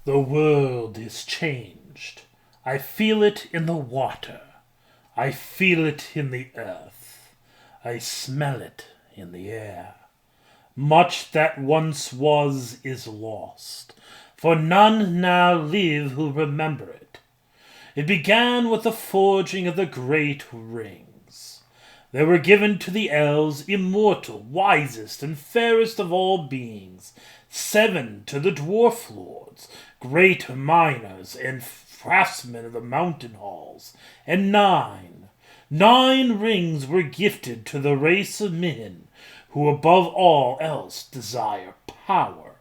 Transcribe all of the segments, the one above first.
The world is changed. I feel it in the water. I feel it in the earth. I smell it in the air. Much that once was is lost, for none now live who remember it. It began with the forging of the great rings. They were given to the elves, immortal, wisest, and fairest of all beings, 7 to the dwarf lords, great miners and craftsmen of the mountain halls, and 9 rings were gifted to the race of men who above all else desire power.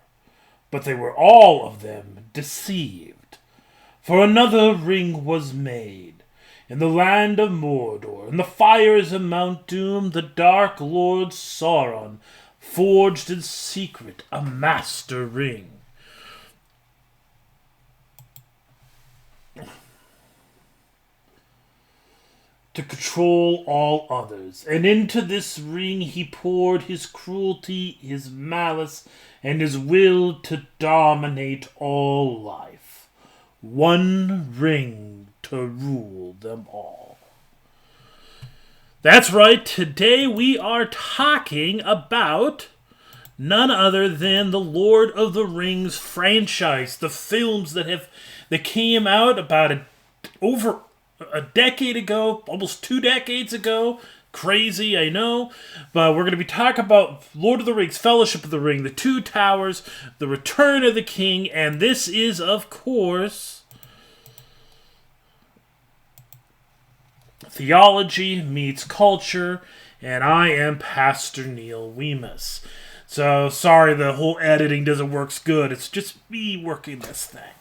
But they were all of them deceived. For another ring was made. In the land of Mordor, in the fires of Mount Doom, the Dark Lord Sauron forged in secret a master ring. To control all others, and into this ring he poured his cruelty, his malice, and his will to dominate all life. One ring to rule them all. That's right, today we are talking about none other than the Lord of the Rings franchise, the films that came out about over a decade ago, almost 2 decades ago. Crazy, I know. But we're going to be talking about Lord of the Rings, Fellowship of the Ring, The Two Towers, The Return of the King, and this is, of course, Theology Meets Culture, and I am Pastor Neil Weemus. So, sorry the whole editing doesn't work good. It's just me working this thing.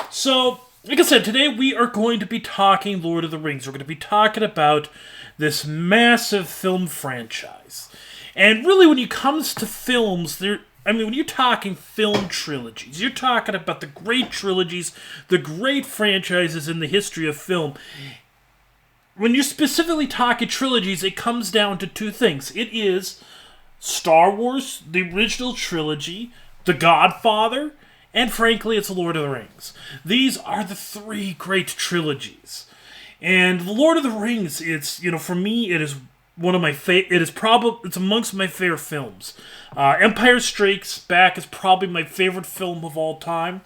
So, like I said, today we are going to be talking Lord of the Rings. We're going to be talking about this massive film franchise. And really, when it comes to films, when you're talking film trilogies, you're talking about the great trilogies, the great franchises in the history of film. When you're specifically talking trilogies, it comes down to 2 things. It is Star Wars, the original trilogy, The Godfather, and frankly, it's Lord of the Rings. These are the 3 great trilogies. And The Lord of the Rings, for me, it is one of my it's amongst my favorite films. Empire Strikes Back is probably my favorite film of all time.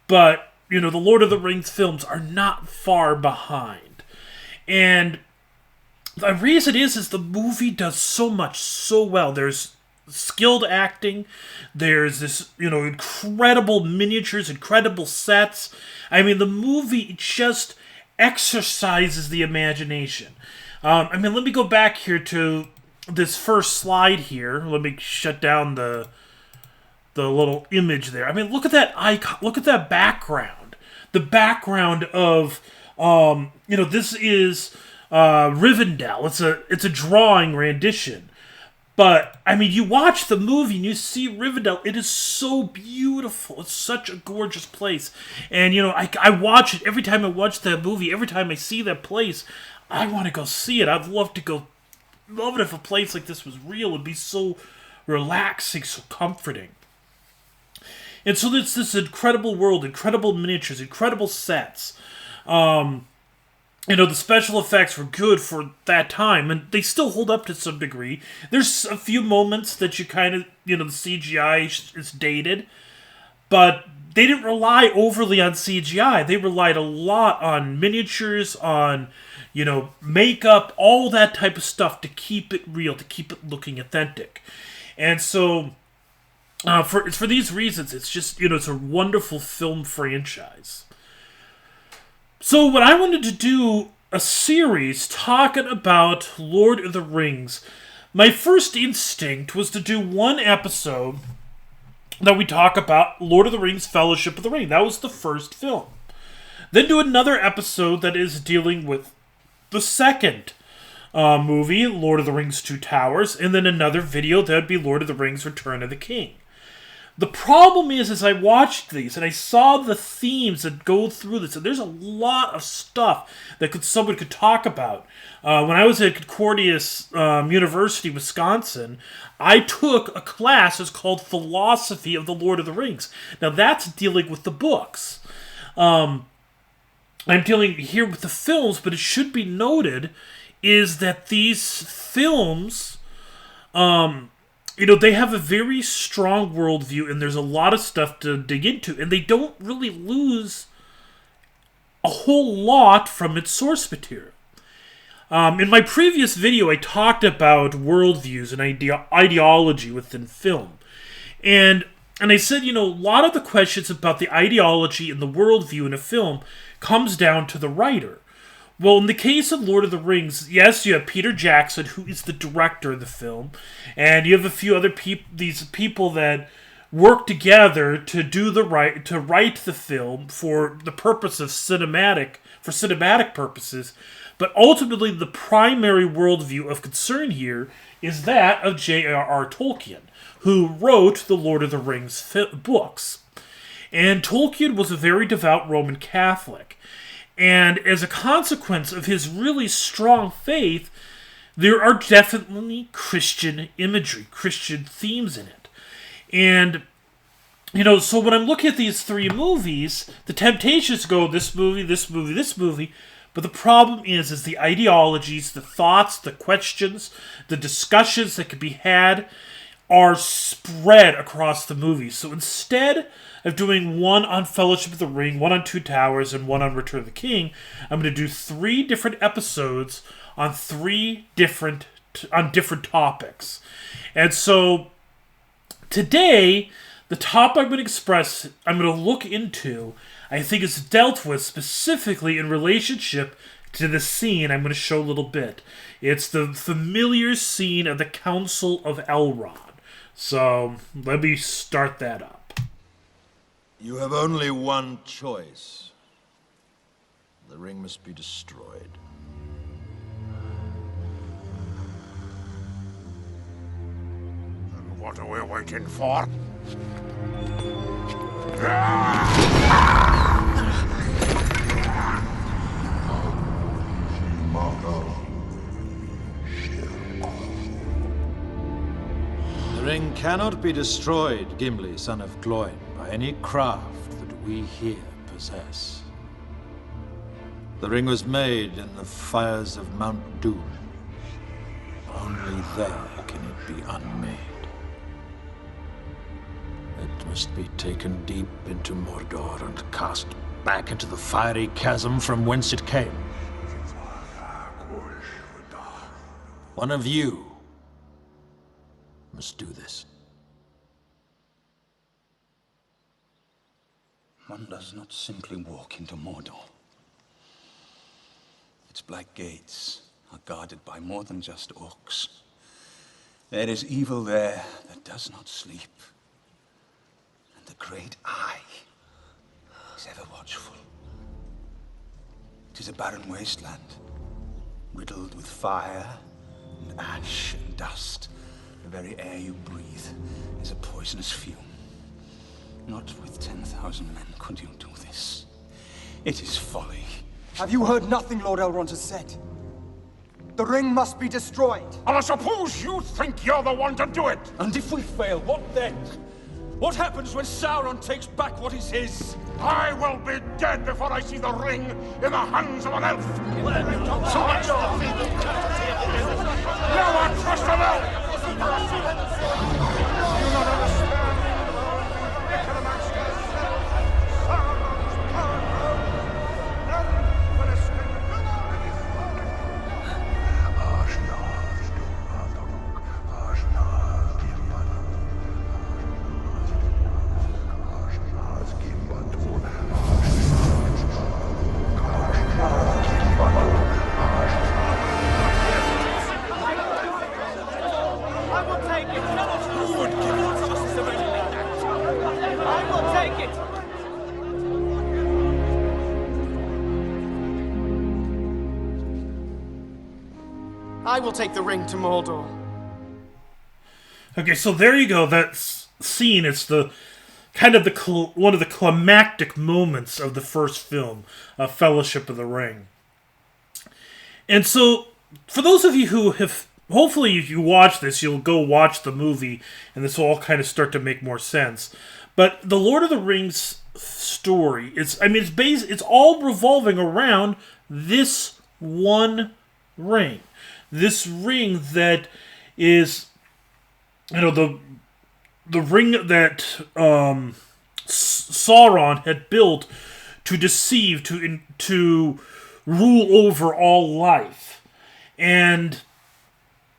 But, the Lord of the Rings films are not far behind. And the reason is the movie does so much so well. There's skilled acting. There's this, incredible miniatures, incredible sets. The movie just exercises the imagination. Let me go back here to this first slide here. Let me shut down the little image there. Look at that icon. Look at that background. The background of, this is Rivendell. It's a drawing rendition. But, you watch the movie and you see Rivendell. It is so beautiful. It's such a gorgeous place. And, I watch it every time I watch that movie. Every time I see that place, I want to go see it. I'd love it if a place like this was real. It'd be so relaxing, so comforting. And so it's this incredible world, incredible miniatures, incredible sets. The special effects were good for that time, and they still hold up to some degree. There's a few moments that you kind of, the CGI is dated, but they didn't rely overly on CGI. They relied a lot on miniatures, on, makeup, all that type of stuff to keep it real, to keep it looking authentic. And so, for these reasons, it's just, it's a wonderful film franchise. So what I wanted to do a series talking about Lord of the Rings. My first instinct was to do one episode that we talk about Lord of the Rings, Fellowship of the Ring. That was the first film. Then do another episode that is dealing with the second movie, Lord of the Rings, Two Towers, and then another video that would be Lord of the Rings, Return of the King. The problem is, as I watched these and I saw the themes that go through this, and there's a lot of stuff that someone could talk about. When I was at Concordia University, Wisconsin, I took a class that's called Philosophy of the Lord of the Rings. Now that's dealing with the books. I'm dealing here with the films, but it should be noted is that these films, they have a very strong worldview, and there's a lot of stuff to dig into, and they don't really lose a whole lot from its source material. In my previous video, I talked about worldviews and ideology within film. And I said, a lot of the questions about the ideology and the worldview in a film comes down to the writer. Well, in the case of Lord of the Rings, yes, you have Peter Jackson, who is the director of the film, and you have a few other people that work together to write the film for the purpose of cinematic purposes. But ultimately, the primary worldview of concern here is that of J.R.R. Tolkien, who wrote the Lord of the Rings books. And Tolkien was a very devout Roman Catholic. And as a consequence of his really strong faith, there are definitely Christian imagery, Christian themes in it. And, so when I'm looking at these three movies, the temptations go this movie, this movie, this movie. But the problem is the ideologies, the thoughts, the questions, the discussions that could be had are spread across the movies. So instead of doing one on Fellowship of the Ring, one on Two Towers, and one on Return of the King, I'm going to do 3 different episodes on different topics. And so today, the topic I'm going to look into, I think is dealt with specifically in relationship to the scene I'm going to show a little bit. It's the familiar scene of the Council of Elrond. So, let me start that up. You have only one choice. The ring must be destroyed. And what are we waiting for? The ring cannot be destroyed, Gimli, son of Gloin, by any craft that we here possess. The ring was made in the fires of Mount Doom. Only there can it be unmade. It must be taken deep into Mordor and cast back into the fiery chasm from whence it came. One of you must do this. One does not simply walk into Mordor. Its black gates are guarded by more than just orcs. There is evil there that does not sleep. And the great eye is ever watchful. It is a barren wasteland, riddled with fire and ash and dust. The very air you breathe is a poisonous fume. Not with 10,000 men could you do this. It is folly. Have you heard nothing Lord Elrond has said? The ring must be destroyed. And I suppose you think you're the one to do it! And if we fail, what then? What happens when Sauron takes back what is his? I will be dead before I see the ring in the hands of an elf! So much never trust an elf! Do you not understand? Sauron's power! None will escape. I will take it. Who would give it to us so I will take it. I will take the ring to Mordor. Okay, so there you go. That scene, it's the kind of one of the climactic moments of the first film, Fellowship of the Ring. And so, for those of you who have, hopefully if you watch this, you'll go watch the movie, and this will all kind of start to make more sense. But the Lord of the Rings story, it's all revolving around this one ring. This ring that is, the ring that Sauron had built to deceive, to rule over all life. And,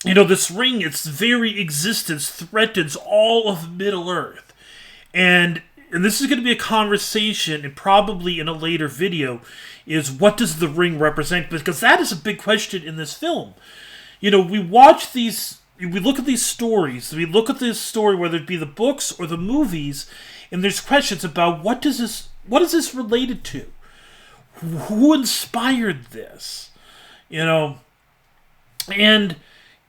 this ring, its very existence threatens all of Middle-earth. And this is going to be a conversation, and probably in a later video, is what does the ring represent? Because that is a big question in this film. We look at these stories, we look at this story, whether it be the books or the movies, and there's questions about what is this related to? Who inspired this? And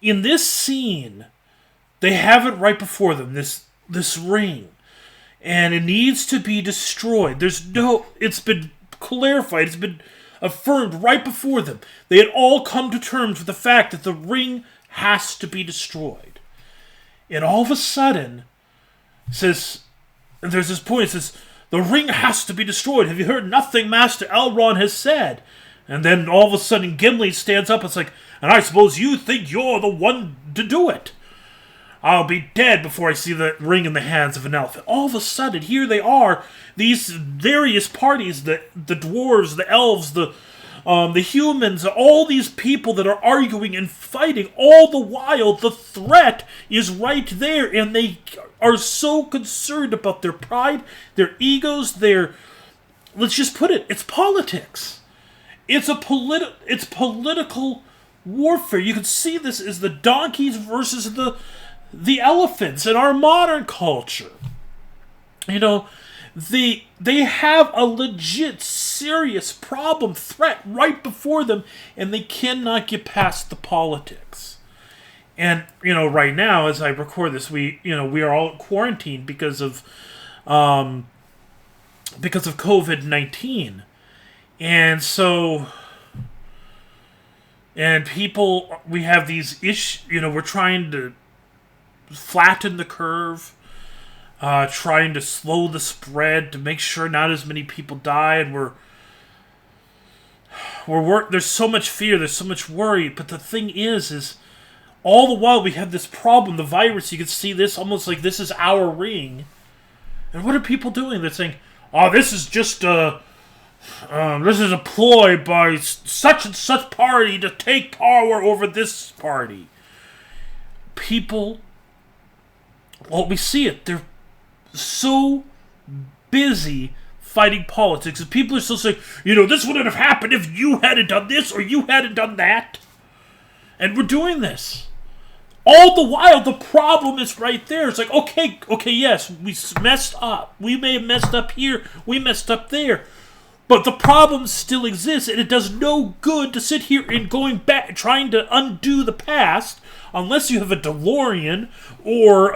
in this scene, they have it right before them, this ring. And it needs to be destroyed. It's been clarified, it's been affirmed right before them. They had all come to terms with the fact that the ring has to be destroyed. And all of a sudden, there's this point, it says, the ring has to be destroyed. Have you heard nothing Master Elrond has said? And then all of a sudden Gimli stands up and it's like, and I suppose you think you're the one to do it. I'll be dead before I see the ring in the hands of an elf. And all of a sudden, here they are, these various parties, the dwarves, the elves, the humans, all these people that are arguing and fighting. All the while, the threat is right there, and they are so concerned about their pride, their egos, let's just put it, it's politics. It's political warfare. You can see this as the donkeys versus the elephants in our modern culture. They have a legit, serious problem, threat right before them, and they cannot get past the politics. And, right now, as I record this, we are all quarantined because of COVID-19. And so, and people, we have these issues, we're trying to flatten the curve, trying to slow the spread to make sure not as many people die, and there's so much fear, there's so much worry, but the thing is all the while we have this problem, the virus. You can see this almost like this is our ring, and what are people doing? They're saying, "Oh, this is just this is a ploy by such and such party to take power over this party." People. Well, we see it. They're so busy fighting politics. And people are still saying, this wouldn't have happened if you hadn't done this or you hadn't done that. And we're doing this. All the while, the problem is right there. It's like, okay, yes, we messed up. We may have messed up here. We messed up there. But the problem still exists, and it does no good to sit here and going back, trying to undo the past, unless you have a DeLorean or,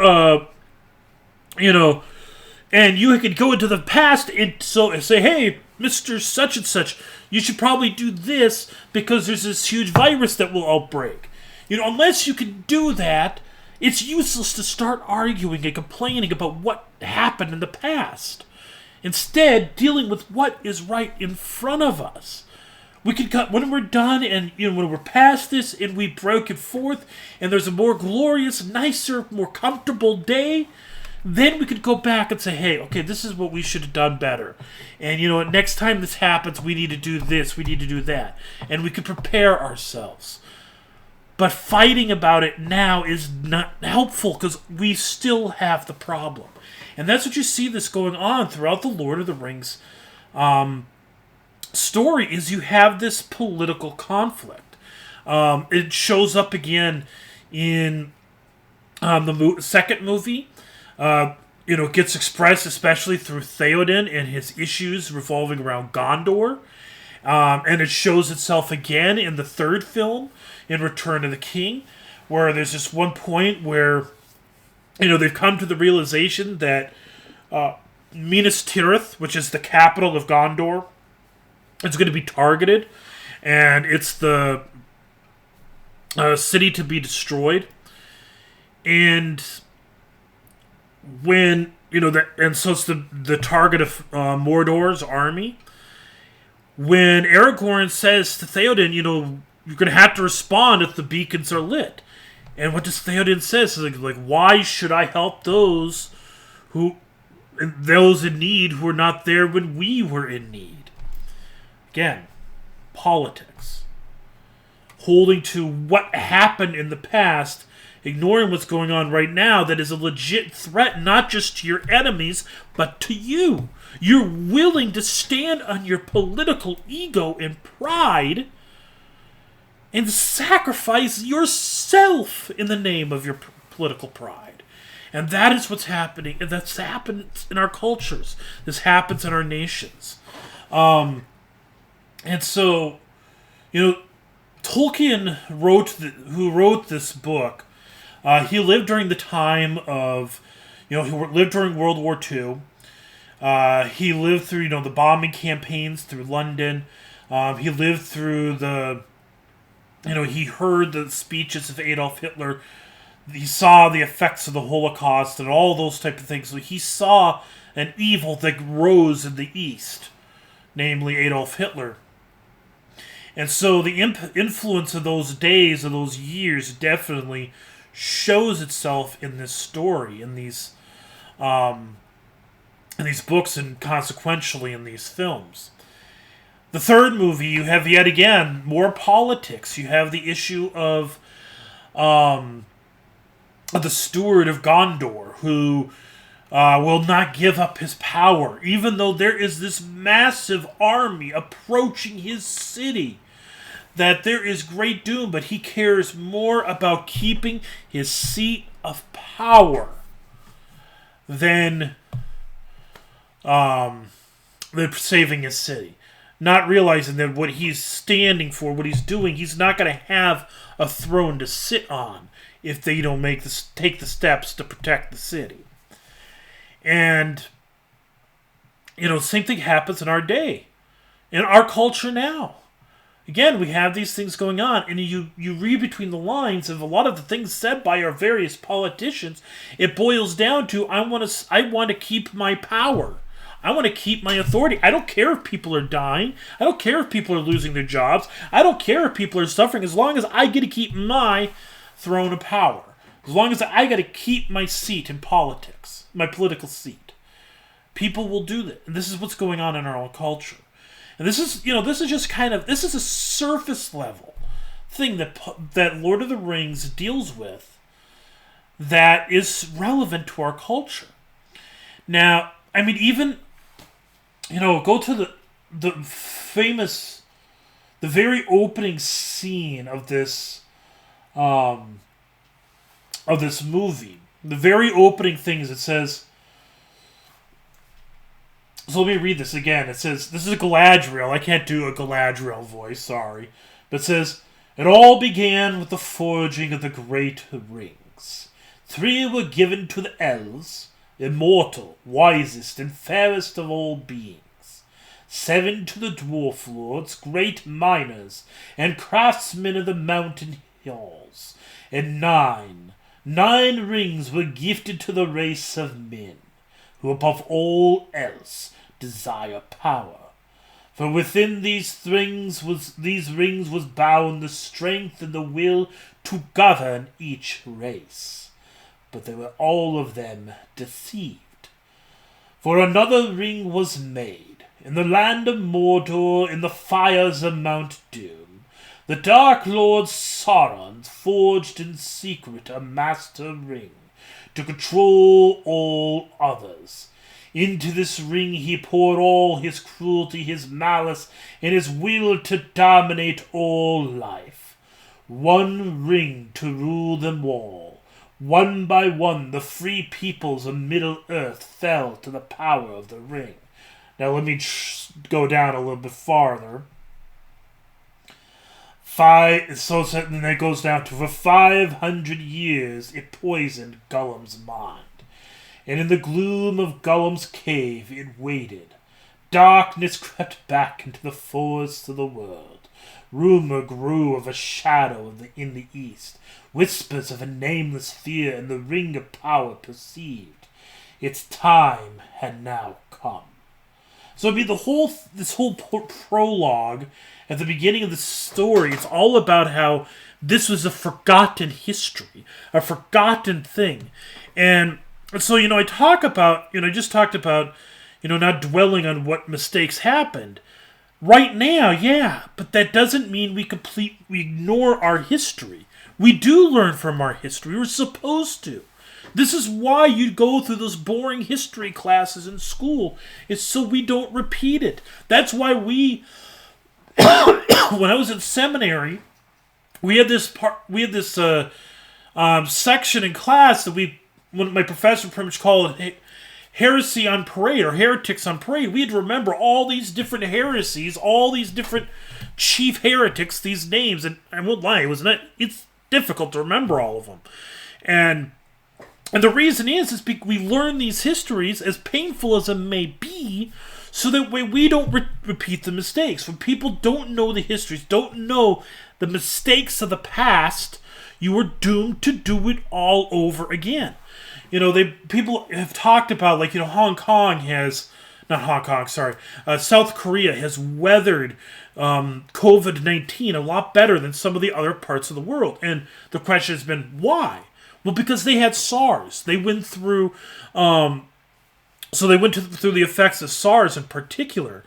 and you can go into the past and say, hey, Mr. Such and Such, you should probably do this because there's this huge virus that will outbreak. Unless you can do that, it's useless to start arguing and complaining about what happened in the past. Instead, dealing with what is right in front of us. We can cut when we're done, and when we're past this, and we broke it forth, and there's a more glorious, nicer, more comfortable day. Then we could go back and say, hey, okay, this is what we should have done better. And next time this happens, we need to do this, we need to do that, and we could prepare ourselves. But fighting about it now is not helpful because we still have the problem. And that's what you see this going on throughout the Lord of the Rings story, is you have this political conflict. It shows up again in the second movie. It gets expressed especially through Theoden and his issues revolving around Gondor. And it shows itself again in the third film, in Return of the King, where there's this one point where they've come to the realization that Minas Tirith, which is the capital of Gondor, it's going to be targeted, and it's the city to be destroyed. And when and so it's the target of Mordor's army. When Aragorn says to Theoden, you're going to have to respond if the beacons are lit. And what does Theoden say? It's like, why should I help those in need who were not there when we were in need? Again, politics. Holding to what happened in the past, ignoring what's going on right now that is a legit threat not just to your enemies, but to you. You're willing to stand on your political ego and pride and sacrifice yourself in the name of your political pride. And that is what's happening. And that's happened in our cultures. This happens in our nations. And so, Tolkien who wrote this book, he lived during the time of, he lived during World War II. He lived through, the bombing campaigns through London. He lived through he heard the speeches of Adolf Hitler. He saw the effects of the Holocaust and all those type of things. So he saw an evil that rose in the East, namely Adolf Hitler. And so the influence of those days, of those years, definitely shows itself in this story, in these books, and consequentially in these films. The third movie, you have yet again more politics. You have the issue of the steward of Gondor, who will not give up his power, even though there is this massive army approaching his city. That there is great doom, but he cares more about keeping his seat of power than saving his city. Not realizing that what he's standing for, what he's doing, he's not going to have a throne to sit on if they don't take the steps to protect the city. And, same thing happens in our day, in our culture now. Again, we have these things going on, and you read between the lines of a lot of the things said by our various politicians. It boils down to, I want to keep my power. I want to keep my authority. I don't care if people are dying. I don't care if people are losing their jobs. I don't care if people are suffering, as long as I get to keep my throne of power. As long as I got to keep my seat in politics, my political seat. People will do that. And this is what's going on in our own culture. And this is a surface level thing that Lord of the Rings deals with that is relevant to our culture. Now, even, go to the famous, the very opening scene of this movie. The very opening thing is, it says, so let me read this again. It says, this is a Galadriel. I can't do a Galadriel voice, sorry. But it says, it all began with the forging of the great rings. 3 were given to the elves, immortal, wisest, and fairest of all beings. 7 to the dwarf lords, great miners, and craftsmen of the mountain hills. And 9 rings were gifted to the race of men, who above all else desire power. For within these rings was bound the strength and the will to govern each race. But they were all of them deceived. For another ring was made, in the land of Mordor, in the fires of Mount Doom. The Dark Lord Sauron forged in secret a master ring, to control all others. Into this ring he poured all his cruelty, his malice, and his will to dominate all life. 1 ring to rule them all. One by one, the free peoples of Middle-earth fell to the power of the ring. Now let me go down a little bit farther. Then it goes down to, for 500 years it poisoned Gollum's mind. and in the gloom of Gollum's cave it waited. Darkness crept back into the forests of the world. Rumor grew of a shadow in the east, whispers of a nameless fear, and the ring of power perceived. Its time had now come. So it'd be this whole prologue at the beginning of the story. It's all about how this was a forgotten history, a forgotten thing. And so, I talked about, not dwelling on what mistakes happened. Right now, yeah, but that doesn't mean we ignore our history. We do learn from our history. We're supposed to. This is why you go through those boring history classes in school. It's so we don't repeat it. That's why when I was in seminary, we had this section in class that my professor pretty much called it heresy on parade, or heretics on parade. We had to remember all these different heresies, all these different chief heretics, these names, and I won't lie, it's difficult to remember all of them. And the reason is because we learn these histories, as painful as it may be, so that way we don't repeat the mistakes. When people don't know the histories, don't know the mistakes of the past, you are doomed to do it all over again. People have talked about, South Korea has weathered COVID-19 a lot better than some of the other parts of the world. And the question has been, why? Well, because they had SARS. They went through, through the effects of SARS in particular.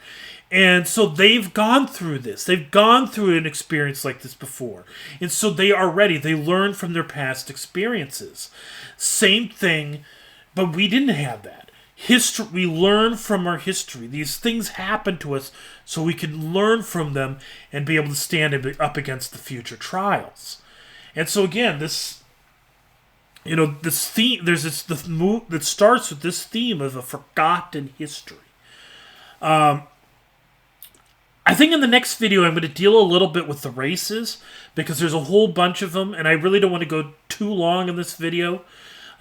And so they've gone through this. They've gone through an experience like this before. And so they are ready. They learn from their past experiences. Same thing, but we didn't have that. We learn from our history. These things happen to us so we can learn from them and be able to stand up against the future trials. And so again, this theme, that starts with this theme of a forgotten history. I think in the next video I'm going to deal a little bit with the races, because there's a whole bunch of them, and I really don't want to go too long in this video.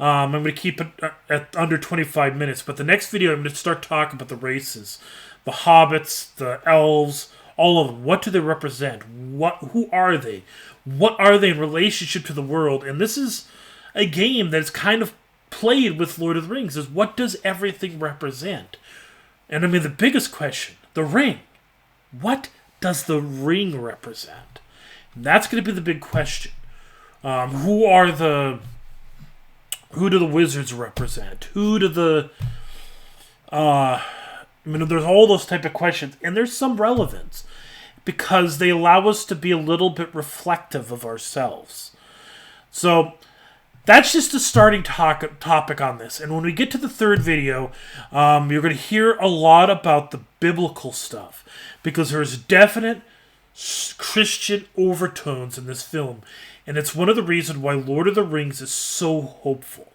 I'm going to keep it at under 25 minutes, but the next video I'm going to start talking about the races. The hobbits, the elves, all of them. What do they represent? Who are they? What are they in relationship to the world? And this is a game that is kind of played with Lord of the Rings, is what does everything represent? And I mean, the biggest question, the ring. What does the ring represent? And that's going to be the big question. Who do the wizards represent? There's all those type of questions, and there's some relevance because they allow us to be a little bit reflective of ourselves. So that's just a starting topic on this. And when we get to the third video, you're going to hear a lot about the biblical stuff, because there's definite Christian overtones in this film. And it's one of the reasons why Lord of the Rings is so hopeful.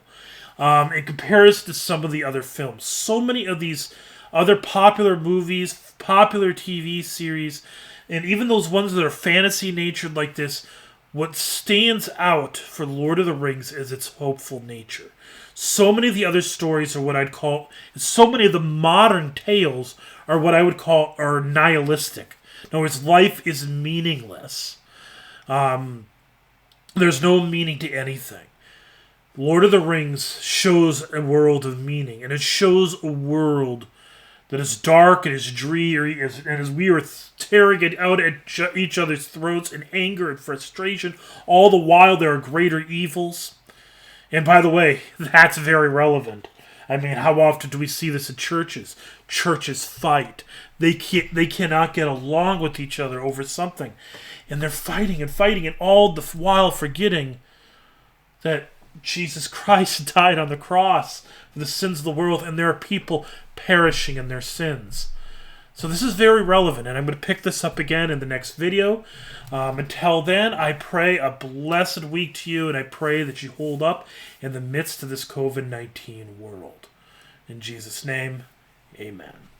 In comparison to some of the other films. So many of these other popular movies, popular TV series, and even those ones that are fantasy-natured like this, what stands out for Lord of the Rings is its hopeful nature. So many of the other stories are so many of the modern tales are what I would call are nihilistic. In other words, life is meaningless. There's no meaning to anything. Lord of the Rings shows a world of meaning, and it shows a world that is dark and is dreary, and as we are tearing it out at each other's throats in anger and frustration, all the while there are greater evils. And by the way, that's very relevant. I mean, how often do we see this in churches? Churches fight. They cannot get along with each other over something. And they're fighting, and all the while forgetting that Jesus Christ died on the cross for the sins of the world, and there are people perishing in their sins. So this is very relevant, and I'm going to pick this up again in the next video. Until then, I pray a blessed week to you, and I pray that you hold up in the midst of this COVID-19 world. In Jesus' name, amen.